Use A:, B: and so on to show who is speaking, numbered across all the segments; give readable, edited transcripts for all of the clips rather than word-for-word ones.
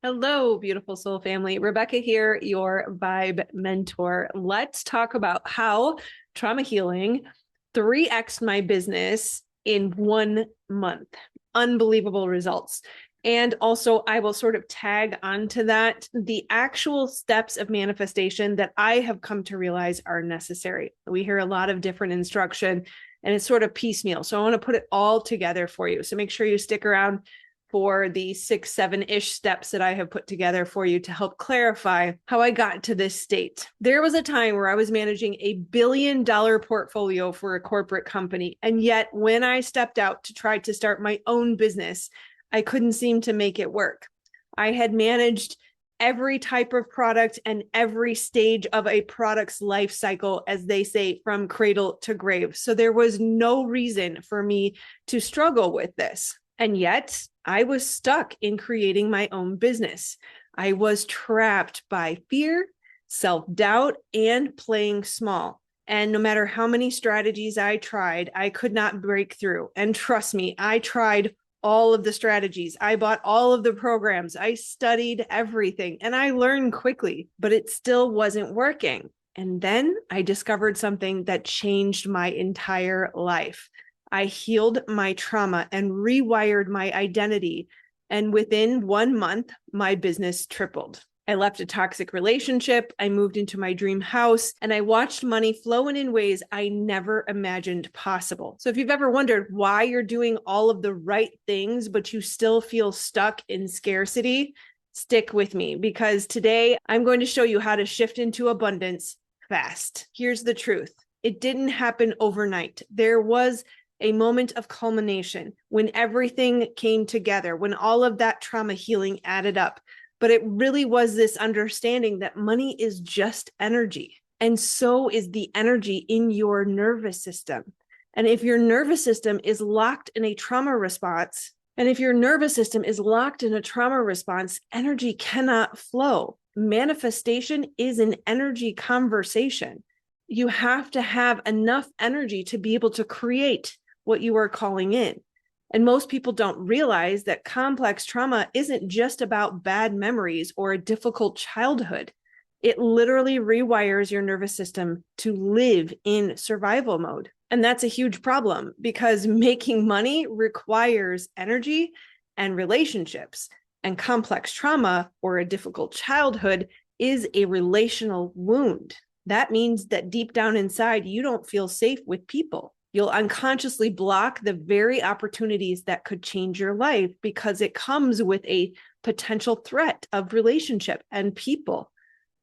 A: Hello, beautiful soul family. Rebecca here, your vibe mentor. Let's talk about how trauma healing 3x my business in 1 month. Unbelievable results. And also, I will sort of tag onto that the actual steps of manifestation that I have come to realize are necessary. We hear a lot of different instruction and it's sort of piecemeal. So I want to put it all together for you. So make sure you stick around for the 6, 7-ish steps that I have put together for you to help clarify how I got to this state. There was a time where I was managing $1 billion portfolio for a corporate company. And yet when I stepped out to try to start my own business, I couldn't seem to make it work. I had managed every type of product and every stage of a product's life cycle, as they say, from cradle to grave. So there was no reason for me to struggle with this. And yet I was stuck in creating my own business. I was trapped by fear, self-doubt, and playing small. And no matter how many strategies I tried, I could not break through. And trust me, I tried all of the strategies. I bought all of the programs. I studied everything and I learned quickly, but it still wasn't working. And then I discovered something that changed my entire life. I healed my trauma and rewired my identity. And within 1 month, my business tripled. I left a toxic relationship. I moved into my dream house and I watched money flowing in ways I never imagined possible. So if you've ever wondered why you're doing all of the right things, but you still feel stuck in scarcity, stick with me because today I'm going to show you how to shift into abundance fast. Here's the truth. It didn't happen overnight. There was a moment of culmination when everything came together, when all of that trauma healing added up. But it really was this understanding that money is just energy. And so is the energy in your nervous system. And if your nervous system is locked in a trauma response, energy cannot flow. Manifestation is an energy conversation. You have to have enough energy to be able to create what you are calling in. And most people don't realize that complex trauma isn't just about bad memories or a difficult childhood. It literally rewires your nervous system to live in survival mode. And that's a huge problem because making money requires energy and relationships. And complex trauma or a difficult childhood is a relational wound. That means that deep down inside, you don't feel safe with people. You'll unconsciously block the very opportunities that could change your life because it comes with a potential threat of relationship and people.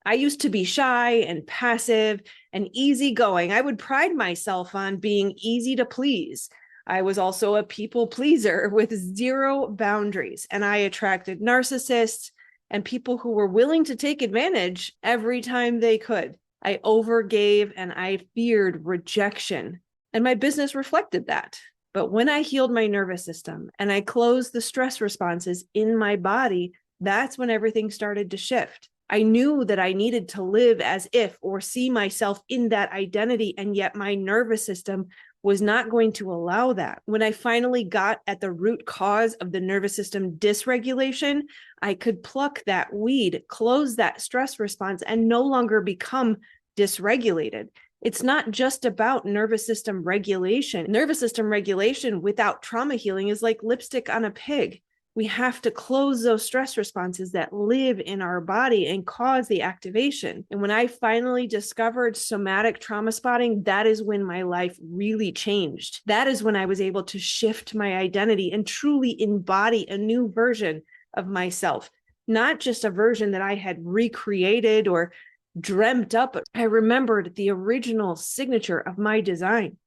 A: I used to be shy and passive and easygoing. I would pride myself on being easy to please. I was also a people pleaser with zero boundaries, and I attracted narcissists and people who were willing to take advantage every time they could. I overgave and I feared rejection. And my business reflected that. But when I healed my nervous system and I closed the stress responses in my body, that's when everything started to shift. I knew that I needed to live as if or see myself in that identity, and yet my nervous system was not going to allow that. When I finally got at the root cause of the nervous system dysregulation, I could pluck that weed, close that stress response, and no longer become dysregulated. It's not just about nervous system regulation. Nervous system regulation without trauma healing is like lipstick on a pig. We have to close those stress responses that live in our body and cause the activation. And when I finally discovered somatic trauma spotting, that is when my life really changed. That is when I was able to shift my identity and truly embody a new version of myself, not just a version that I had recreated or dreamt up. I remembered the original signature of my design.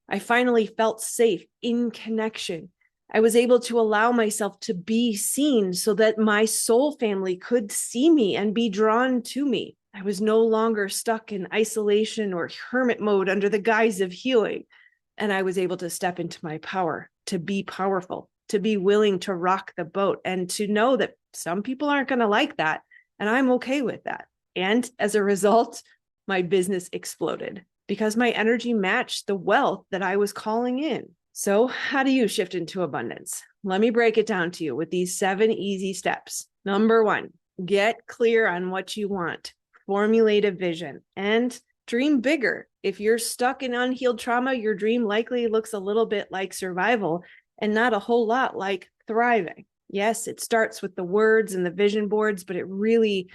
A: I finally felt safe in connection. I was able to allow myself to be seen so that my soul family could see me and be drawn to me. I was no longer stuck in isolation or hermit mode under the guise of healing. And I was able to step into my power, to be powerful, to be willing to rock the boat, and to know that some people aren't going to like that. And I'm okay with that. And as a result, my business exploded because my energy matched the wealth that I was calling in. So how do you shift into abundance? Let me break it down to you with these 7 easy steps. Number one, get clear on what you want, formulate a vision, and dream bigger. If you're stuck in unhealed trauma, your dream likely looks a little bit like survival and not a whole lot like thriving. Yes, it starts with the words and the vision boards, but it really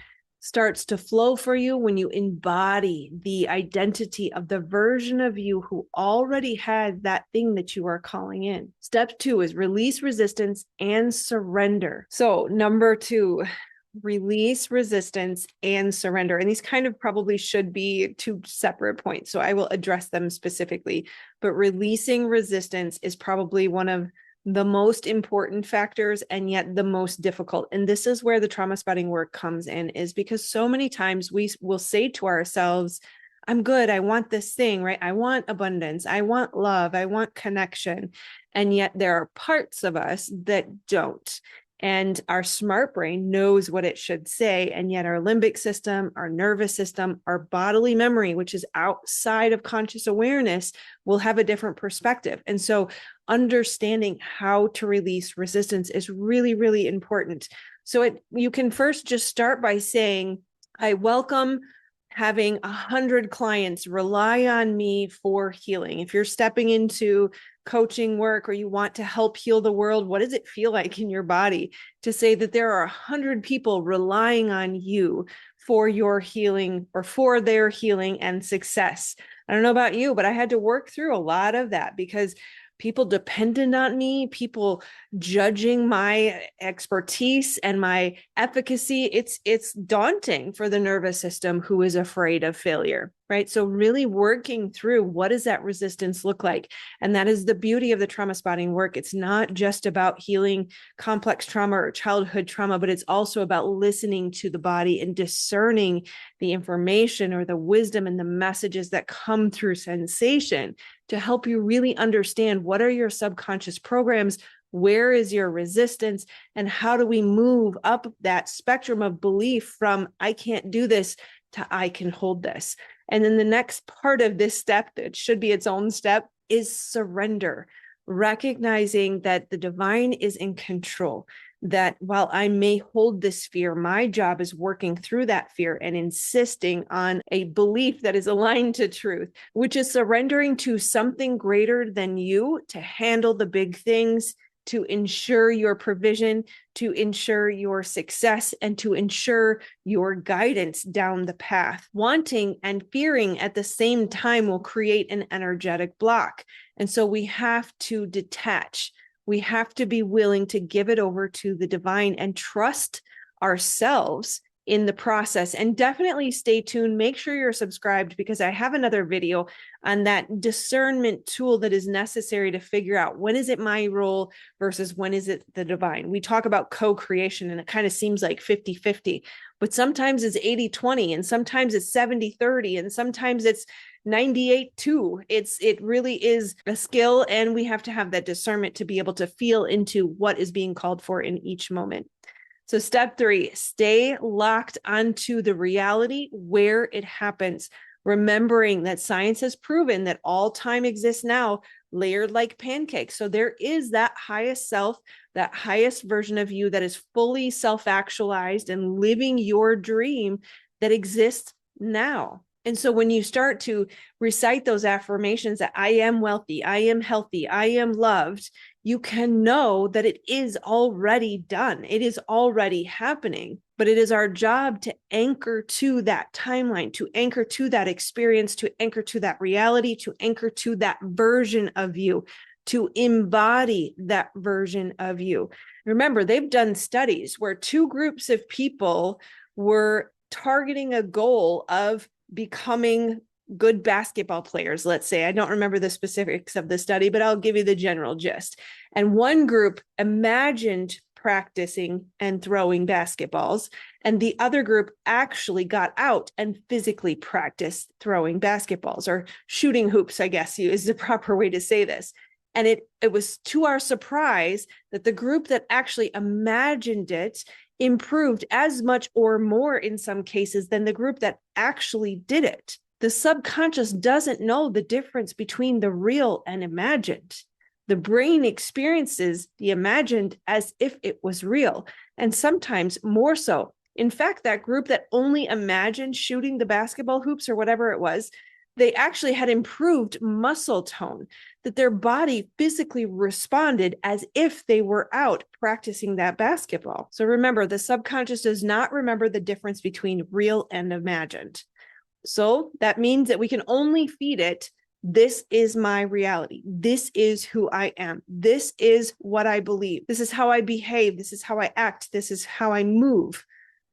A: starts to flow for you when you embody the identity of the version of you who already had that thing that you are calling in. Step 2 is release resistance and surrender. So number 2, release resistance and surrender. And these kind of probably should be 2 separate points. So I will address them specifically, but releasing resistance is probably one of the most important factors and yet the most difficult. And this is where the trauma spotting work comes in, is because so many times we will say to ourselves, I'm good. I want this thing, right? I want abundance. I want love. I want connection. And yet there are parts of us that don't. And our smart brain knows what it should say. And yet our limbic system, our nervous system, our bodily memory, which is outside of conscious awareness, will have a different perspective. And so understanding how to release resistance is really, really important. So you can first just start by saying, I welcome having 100 clients rely on me for healing. If you're stepping into coaching work or you want to help heal the world, what does it feel like in your body to say that there are 100 people relying on you for your healing or for their healing and success? I don't know about you, but I had to work through a lot of that because people dependent on me, people judging my expertise and my efficacy. It's daunting for the nervous system who is afraid of failure, right? So really working through, what does that resistance look like? And that is the beauty of the trauma spotting work. It's not just about healing complex trauma or childhood trauma, but it's also about listening to the body and discerning the information or the wisdom and the messages that come through sensation to help you really understand what are your subconscious programs, where is your resistance, and how do we move up that spectrum of belief from I can't do this to I can hold this. And then the next part of this step, that should be its own step, is surrender, recognizing that the divine is in control, that while I may hold this fear, my job is working through that fear and insisting on a belief that is aligned to truth, which is surrendering to something greater than you to handle the big things, to ensure your provision, to ensure your success, and to ensure your guidance down the path. Wanting and fearing at the same time will create an energetic block. And so we have to detach. We have to be willing to give it over to the divine and trust ourselves in the process. And definitely stay tuned. Make sure you're subscribed, because I have another video on that discernment tool that is necessary to figure out when is it my role versus when is it the divine. We talk about co-creation and it kind of seems like 50-50, but sometimes it's 80-20 and sometimes it's 70-30 and sometimes it's 98-2. It really is a skill, and we have to have that discernment to be able to feel into what is being called for in each moment. So step 3, stay locked onto the reality where it happens, remembering that science has proven that all time exists now, layered like pancakes. So there is that highest self, that highest version of you that is fully self-actualized and living your dream that exists now. And so when you start to recite those affirmations that I am wealthy, I am healthy, I am loved, you can know that it is already done. It is already happening, but it is our job to anchor to that timeline, to anchor to that experience, to anchor to that reality, to anchor to that version of you, to embody that version of you. Remember, they've done studies where 2 groups of people were targeting a goal of becoming good basketball players, let's say. I don't remember the specifics of the study, but I'll give you the general gist. And one group imagined practicing and throwing basketballs, and the other group actually got out and physically practiced throwing basketballs, or shooting hoops, I guess is the proper way to say this. And it was to our surprise that the group that actually imagined it improved as much or more in some cases than the group that actually did it. The subconscious doesn't know the difference between the real and imagined. The brain experiences the imagined as if it was real, and sometimes more so. In fact, that group that only imagined shooting the basketball hoops or whatever it was, they actually had improved muscle tone, that their body physically responded as if they were out practicing that basketball. So remember, the subconscious does not remember the difference between real and imagined. So that means that we can only feed it, this is my reality. This is who I am. This is what I believe. This is how I behave. This is how I act. This is how I move.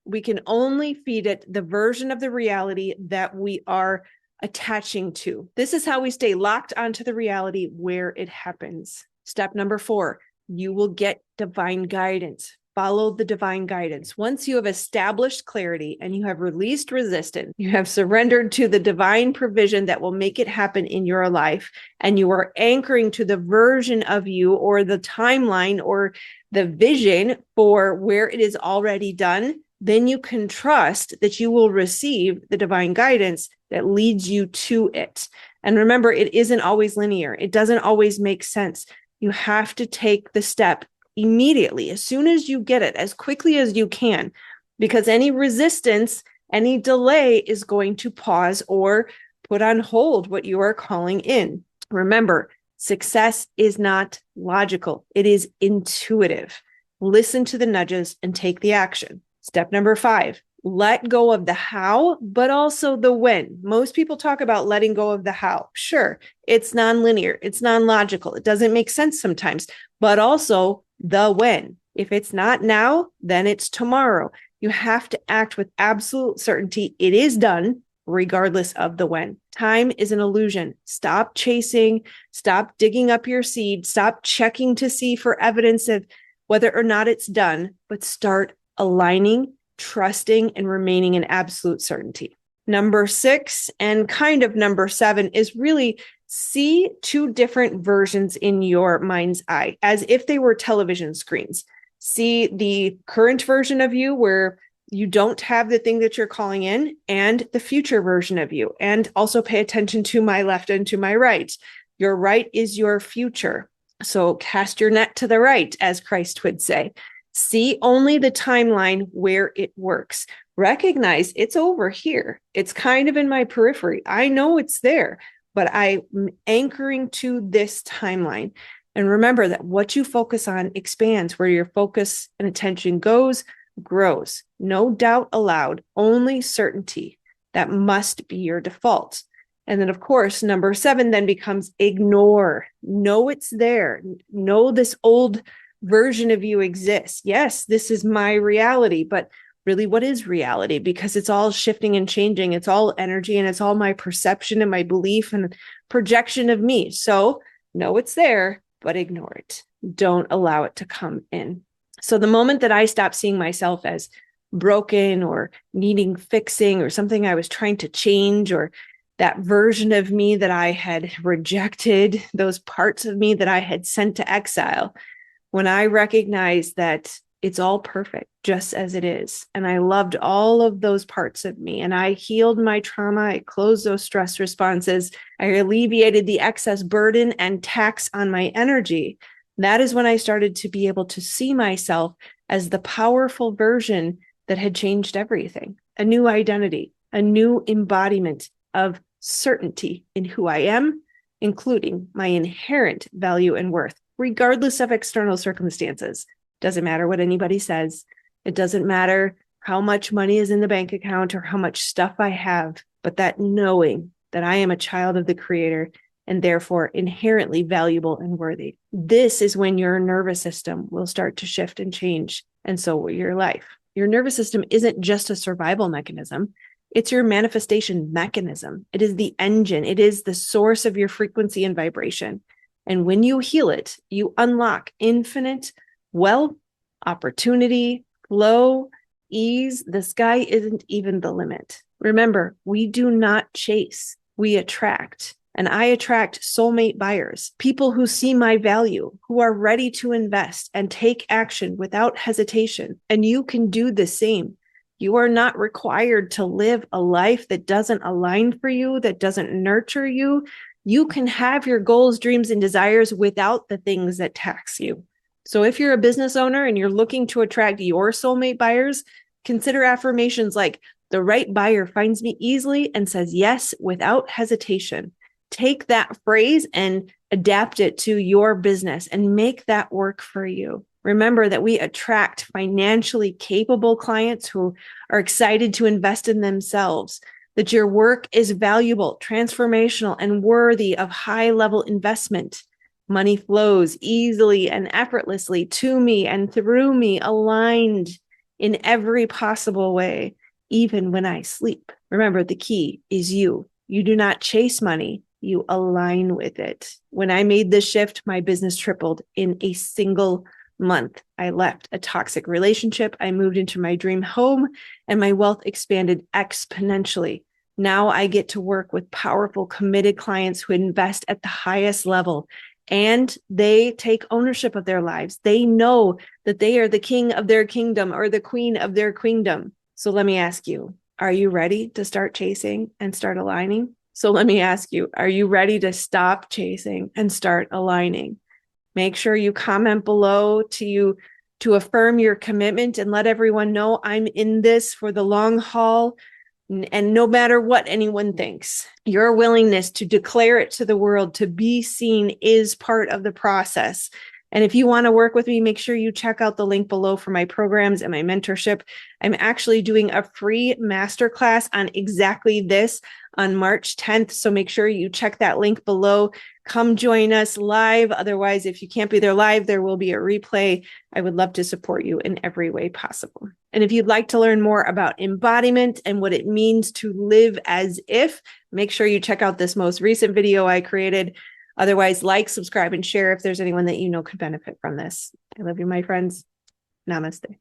A: We can only feed it the version of the reality that we are attaching to. This is how we stay locked onto the reality where it happens. Step number 4, you will get divine guidance. Follow the divine guidance. Once you have established clarity and you have released resistance, you have surrendered to the divine provision that will make it happen in your life, and you are anchoring to the version of you or the timeline or the vision for where it is already done, then you can trust that you will receive the divine guidance that leads you to it. And remember, it isn't always linear. It doesn't always make sense. You have to take the step immediately, as soon as you get it, as quickly as you can, because any resistance, any delay is going to pause or put on hold what you are calling in. Remember, success is not logical. It is intuitive. Listen to the nudges and take the action. Step number 5, let go of the how, but also the when. Most people talk about letting go of the how. Sure, it's nonlinear. It's non-logical. It doesn't make sense sometimes, but also the when. If it's not now, then it's tomorrow. You have to act with absolute certainty. It is done regardless of the when. Time is an illusion. Stop chasing, stop digging up your seed, stop checking to see for evidence of whether or not it's done, but start aligning, trusting, and remaining in absolute certainty. Number 6 and kind of number 7 is really see 2 different versions in your mind's eye as if they were television screens. See the current version of you where you don't have the thing that you're calling in, and the future version of you. And also pay attention to my left and to my right. Your right is your future. So cast your net to the right, as Christ would say. See only the timeline where it works. Recognize it's over here. It's kind of in my periphery. I know it's there, but I'm anchoring to this timeline. And remember that what you focus on expands. Where your focus and attention goes, grows. No doubt allowed, only certainty. That must be your default. And then, of course, number 7 then becomes ignore. Know it's there. Know this old version of you exists. Yes, this is my reality, but really, what is reality? Because it's all shifting and changing. It's all energy, and it's all my perception and my belief and projection of me. So know it's there, but ignore it. Don't allow it to come in. So the moment that I stopped seeing myself as broken or needing fixing or something I was trying to change, or that version of me that I had rejected, those parts of me that I had sent to exile, when I recognized that it's all perfect just as it is, and I loved all of those parts of me, and I healed my trauma, I closed those stress responses, I alleviated the excess burden and tax on my energy, that is when I started to be able to see myself as the powerful version that had changed everything, a new identity, a new embodiment of certainty in who I am, including my inherent value and worth, regardless of external circumstances. Doesn't matter what anybody says. It doesn't matter how much money is in the bank account or how much stuff I have, but that knowing that I am a child of the Creator and therefore inherently valuable and worthy. This is when your nervous system will start to shift and change, and so will your life. Your nervous system isn't just a survival mechanism. It's your manifestation mechanism. It is the engine. It is the source of your frequency and vibration. And when you heal it, you unlock infinite wealth, opportunity, flow, ease. The sky isn't even the limit. Remember, we do not chase, we attract. And I attract soulmate buyers, people who see my value, who are ready to invest and take action without hesitation. And you can do the same. You are not required to live a life that doesn't align for you, that doesn't nurture you. You can have your goals, dreams, and desires without the things that tax you. So if you're a business owner and you're looking to attract your soulmate buyers, consider affirmations like, the right buyer finds me easily and says yes without hesitation. Take that phrase and adapt it to your business and make that work for you. Remember that we attract financially capable clients who are excited to invest in themselves, that your work is valuable, transformational, and worthy of high-level investment. Money flows easily and effortlessly to me and through me, aligned in every possible way, even when I sleep. Remember, the key is you. You do not chase money. You align with it. When I made this shift, my business tripled in a single month. I left a toxic relationship. I moved into my dream home, and my wealth expanded exponentially. Now I get to work with powerful, committed clients who invest at the highest level, and they take ownership of their lives. They know that they are the king of their kingdom or the queen of their queendom. So let me ask you, are you ready to start chasing and start aligning? So let me ask you, are you ready to stop chasing and start aligning? Make sure you comment below to affirm your commitment and let everyone know I'm in this for the long haul. And no matter what anyone thinks, your willingness to declare it to the world, to be seen, is part of the process. And if you want to work with me, make sure you check out the link below for my programs and my mentorship. I'm actually doing a free masterclass on exactly this on March 10th. So make sure you check that link below. Come join us live. Otherwise, if you can't be there live, there will be a replay. I would love to support you in every way possible. And if you'd like to learn more about embodiment and what it means to live as if, make sure you check out this most recent video I created. Otherwise, like, subscribe, and share if there's anyone that you know could benefit from this. I love you, my friends. Namaste.